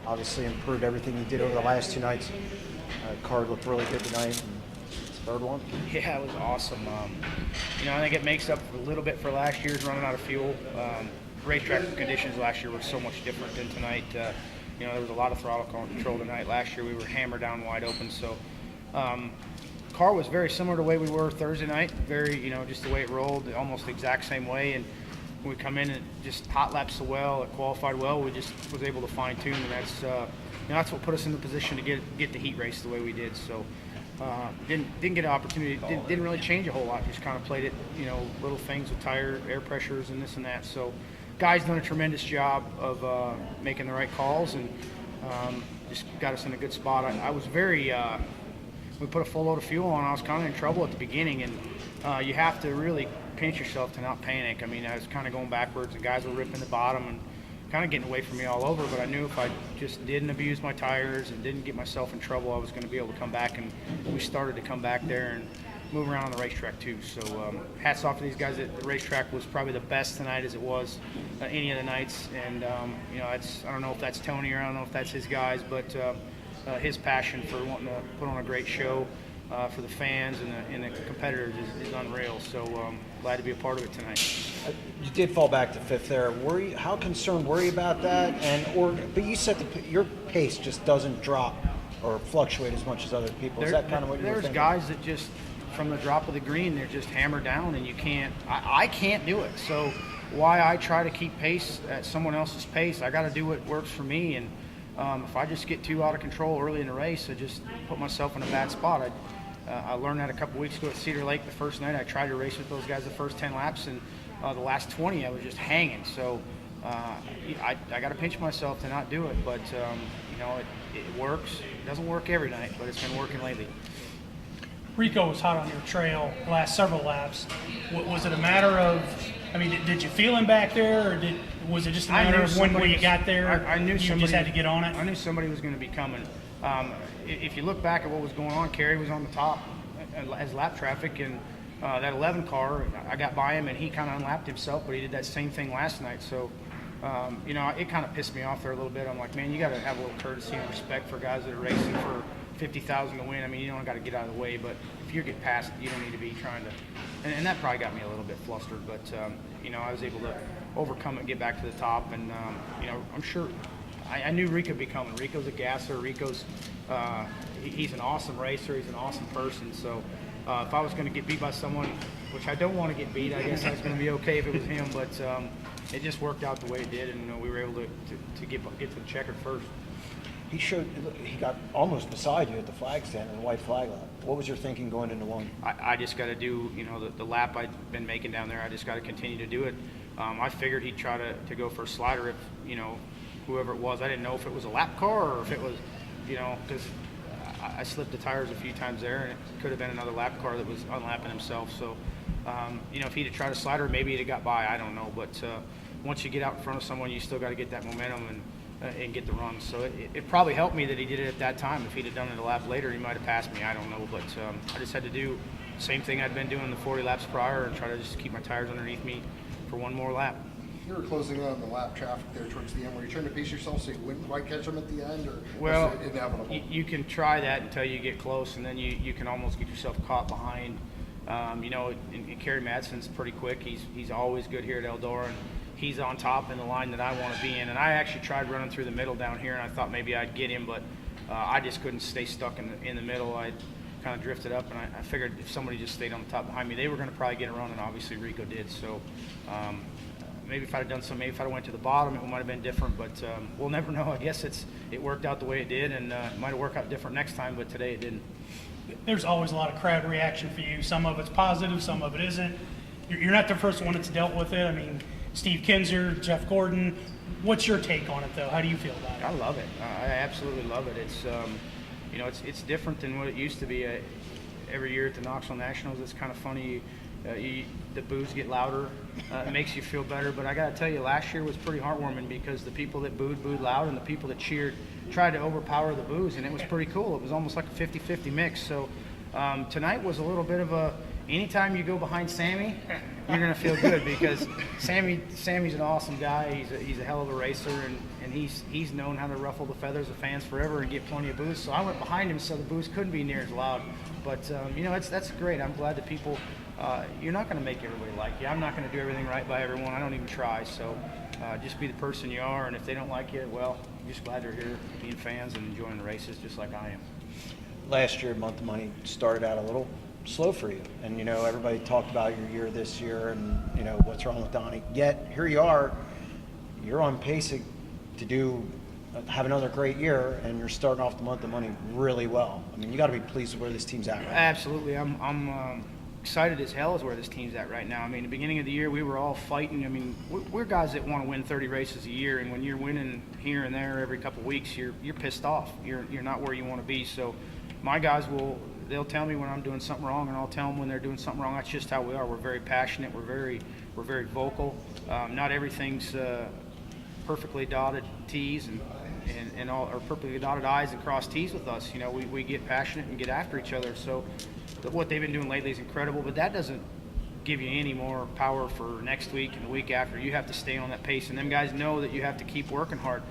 obviously improved everything he did over the last 2 nights. Car looked really good tonight, and it's third one. Yeah, it was awesome. I think it makes up a little bit for last year's running out of fuel. Racetrack conditions last year were so much different than tonight. There was a lot of throttle control tonight. Last year we were hammered down wide open, so car was very similar to the way we were Thursday night. Very, just the way it rolled, almost the exact same way. And when we come in and just hot lapped so well, it qualified well, we just was able to fine tune, and that's what put us in the position to get the heat race the way we did. So didn't get an opportunity. Didn't really change a whole lot. Just kind of played it, little things with tire air pressures and this and that. So guys done a tremendous job of making the right calls, and just got us in a good spot. I was very. We put a full load of fuel on. I was kind of in trouble at the beginning, and you have to really pinch yourself to not panic. I mean, I was kind of going backwards, and guys were ripping the bottom and kind of getting away from me all over, but I knew if I just didn't abuse my tires and didn't get myself in trouble, I was going to be able to come back, and we started to come back there and move around on the racetrack too. So hats off to these guys. The racetrack was probably the best tonight as it was any of the nights, and I don't know if that's Tony or I don't know if that's his guys, but his passion for wanting to put on a great show for the fans and the competitors is unreal. So glad to be a part of it tonight. You did fall back to fifth there. How concerned were you about that? But you said your pace just doesn't drop or fluctuate as much as other people. Is that kind of what you were thinking? There's guys that just, from the drop of the green, they're just hammered down, and you can't. I can't do it. So why I try to keep pace at someone else's pace, I got to do what works for me. And if I just get too out of control early in the race, I just put myself in a bad spot. I learned that a couple weeks ago at Cedar Lake. The first night I tried to race with those guys the first 10 laps, and the last 20 I was just hanging. So I got to pinch myself to not do it, but it works. It doesn't work every night, but it's been working lately. Rico was hot on your trail the last several laps. Was it a matter of, did you feel him back there, or was it just a matter of when you got there, I knew you just had to get on it? I knew somebody was going to be coming. If you look back at what was going on, Kerry was on the top as lap traffic, and that 11 car, I got by him, and he kind of unlapped himself, but he did that same thing last night. So, it kind of pissed me off there a little bit. I'm like, man, you got to have a little courtesy and respect for guys that are racing for 50,000 to win. You don't got to get out of the way, but if you get past, you don't need to be trying to. And that probably got me a little bit flustered, but I was able to overcome it and get back to the top. And I'm sure I knew Rico would be coming. Rico's a gasser. Rico's he's an awesome racer. He's an awesome person. So if I was going to get beat by someone, which I don't want to get beat, I guess I was going to be okay if it was him. But it just worked out the way it did, and we were able to get to the checkered first. He got almost beside you at the flag stand in the white flag lot. What was your thinking going into one? I just got to do, the lap I'd been making down there. I just got to continue to do it. I figured he'd try to go for a slider if, whoever it was. I didn't know if it was a lap car or if it was, because I slipped the tires a few times there, and it could have been another lap car that was unlapping himself. So, if he'd have tried a slider, maybe he'd have got by. I don't know. But once you get out in front of someone, you still got to get that momentum and get the run. So it probably helped me that he did it at that time. If he'd have done it a lap later, he might have passed me. I don't know. But I just had to do the same thing I'd been doing the 40 laps prior and try to just keep my tires underneath me for one more lap. You were closing on the lap traffic there towards the end. Were you trying to pace yourself so you wouldn't quite catch them at the end, or well, was it inevitable? You can try that until you get close, and then you can almost get yourself caught behind. And Kerry Madsen's pretty quick. He's always good here at Eldora, and he's on top in the line that I want to be in. And I actually tried running through the middle down here, and I thought maybe I'd get him, but I just couldn't stay stuck in the middle. I kind of drifted up, and I figured if somebody just stayed on the top behind me, they were going to probably get a run, and obviously Rico did. So maybe if I'd have done something, maybe if I'd have went to the bottom, it might have been different, but we'll never know. I guess it worked out the way it did, and it might have worked out different next time, but today it didn't. There's always a lot of crowd reaction for you. Some of it's positive, some of it isn't. You're not the first one that's dealt with it. Steve Kinzer, Jeff Gordon. What's your take on it, though? How do you feel about it? I love it. I absolutely love it. It's it's different than what it used to be. Every year at the Knoxville Nationals, it's kind of funny. The boos get louder. It makes you feel better. But I got to tell you, last year was pretty heartwarming because the people that booed loud, and the people that cheered tried to overpower the boos, and it was pretty cool. It was almost like a 50-50 mix. So tonight was a little bit of a, anytime you go behind Sammy, you're going to feel good because Sammy's an awesome guy. He's a hell of a racer, and he's known how to ruffle the feathers of fans forever and get plenty of booze. So I went behind him so the booze couldn't be near as loud. But that's great. I'm glad that people. You're not going to make everybody like you. I'm not going to do everything right by everyone. I don't even try. So just be the person you are. And if they don't like you, well, I'm just glad they're here, being fans and enjoying the races just like I am. Last year, Month of Money started out a little slow for you, and everybody talked about your year this year, and what's wrong with Donny. Yet here you are, you're on pace to have another great year, and you're starting off the Month of Money really well. I mean, you got to be pleased with where this team's at right now. Absolutely, I'm excited as hell as where this team's at right now. I mean, the beginning of the year we were all fighting. I mean, we're guys that want to win 30 races a year, and when you're winning here and there every couple of weeks, you're pissed off. You're not where you want to be. So my guys they'll tell me when I'm doing something wrong, and I'll tell them when they're doing something wrong. That's just how we are. We're very passionate. We're very vocal. Not everything's perfectly dotted T's and all, or perfectly dotted I's and crossed T's with us. We get passionate and get after each other. So what they've been doing lately is incredible, but that doesn't give you any more power for next week and the week after. You have to stay on that pace, and them guys know that you have to keep working hard.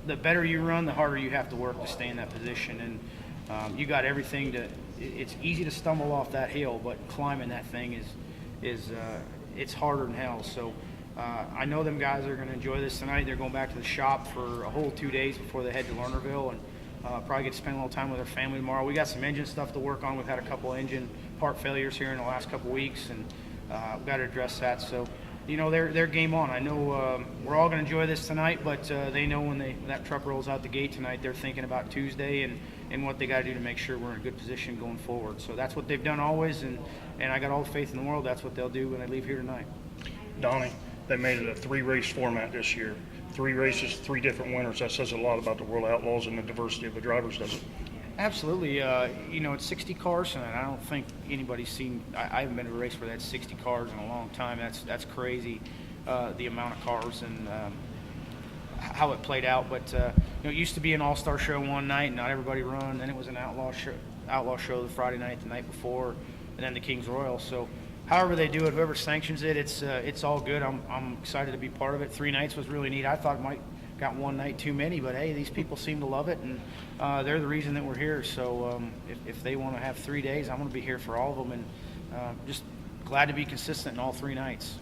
The better you run, the harder you have to work to stay in that position. And you got everything to. It's easy to stumble off that hill, but climbing that thing is it's harder than hell. So I know them guys are going to enjoy this tonight. They're going back to the shop for a whole 2 days before they head to Lernerville, and probably get to spend a little time with their family tomorrow. We got some engine stuff to work on. We've had a couple engine part failures here in the last couple weeks, and we've got to address that. So they're game on. I know we're all going to enjoy this tonight, but they know when that truck rolls out the gate tonight, they're thinking about Tuesday and what they got to do to make sure we're in a good position going forward. So that's what they've done always, and I got all the faith in the world that's what they'll do when they leave here tonight. Donny, they made it a 3-race format this year. 3 races, 3 different winners. That says a lot about the World Outlaws and the diversity of the drivers, does it? Absolutely. It's 60 cars tonight. I don't think anybody's seen. I haven't been to a race where that's 60 cars in a long time. That's crazy, the amount of cars and how it played out. But it used to be an all-star show one night, not everybody run. Then it was an outlaw show the Friday night, the night before, and then the King's Royal. So however they do it, whoever sanctions it, it's all good. I'm excited to be part of it. 3 nights was really neat. I thought it might got one night too many, but hey, these people seem to love it, and they're the reason that we're here. So if they want to have 3 days, I'm going to be here for all of them, and just glad to be consistent in all 3 nights.